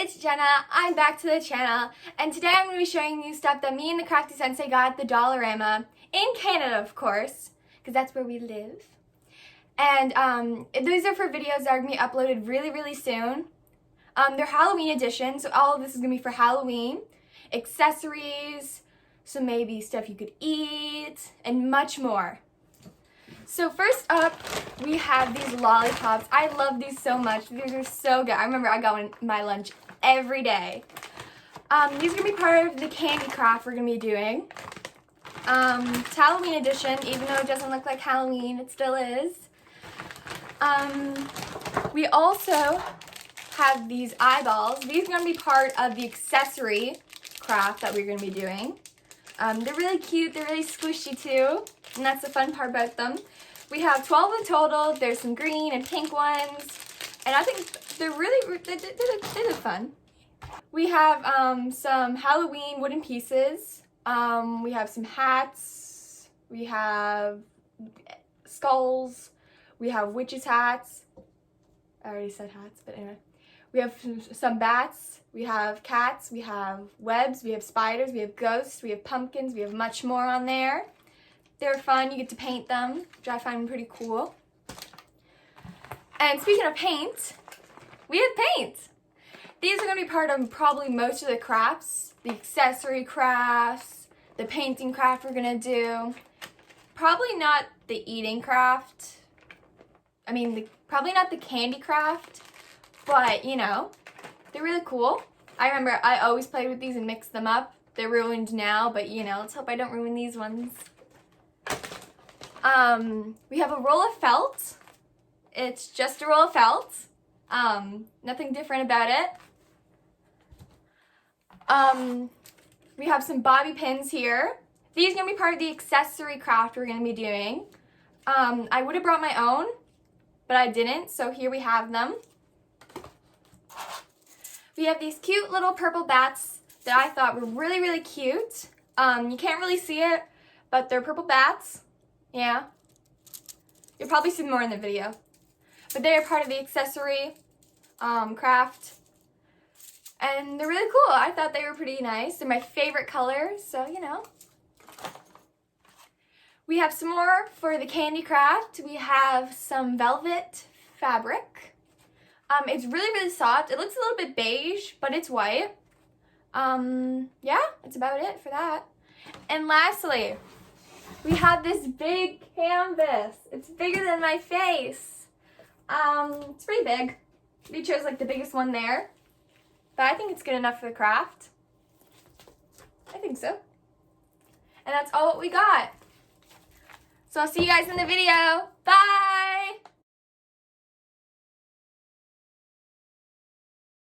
it's Jenna. I'm back to the channel, and today I'm going to be showing you stuff that me and the Crafty Sensei got at the Dollarama, in Canada of course, because that's where we live. And these are for videos that are going to be uploaded really soon. They're Halloween edition, so all of this is going to be for Halloween. Accessories, some maybe stuff you could eat, and much more. So first up, we have these lollipops. I love these so much. These are so good. I remember I got one in my lunch every day. These are going to be part of the candy craft we're going to be doing. It's Halloween edition, even though it doesn't look like Halloween, it still is. We also have these eyeballs. These are going to be part of the accessory craft that we're going to be doing. They're really cute, they're really squishy too, and that's the fun part about them. We have 12 in total. There's some green and pink ones, and I think they're really, they look fun. We have some Halloween wooden pieces. We have some hats. We have skulls. We have witches' hats. I already said hats, but anyway. We have some bats. We have cats. We have webs. We have spiders. We have ghosts. We have pumpkins. We have much more on there. They're fun. You get to paint them, which I find pretty cool. And speaking of paint, we have paint. These are going to be part of probably most of the crafts, the accessory crafts, the painting craft we're going to do. Probably not the eating craft. I mean, probably not the candy craft, but, you know, they're really cool. I remember I always played with these and mixed them up. They're ruined now, but, you know, let's hope I don't ruin these ones. We have a roll of felt. It's just a roll of felt. Nothing different about it. We have some bobby pins here. These are going to be part of the accessory craft we're going to be doing. I would have brought my own, but I didn't, so here we have them. We have these cute little purple bats that I thought were really cute. You can't really see it, but they're purple bats. Yeah. You'll probably see more in the video. But they are part of the accessory craft. And they're really cool. I thought they were pretty nice. They're my favorite color, so you know. We have some more for the candy craft. We have some velvet fabric. It's really soft. It looks a little bit beige, but it's white. Yeah, that's about it for that. And lastly, we have this big canvas. It's bigger than my face. It's pretty big. We chose like the biggest one there, but I think it's good enough for the craft. I think so. And that's all what we got. So I'll see you guys in the video. Bye!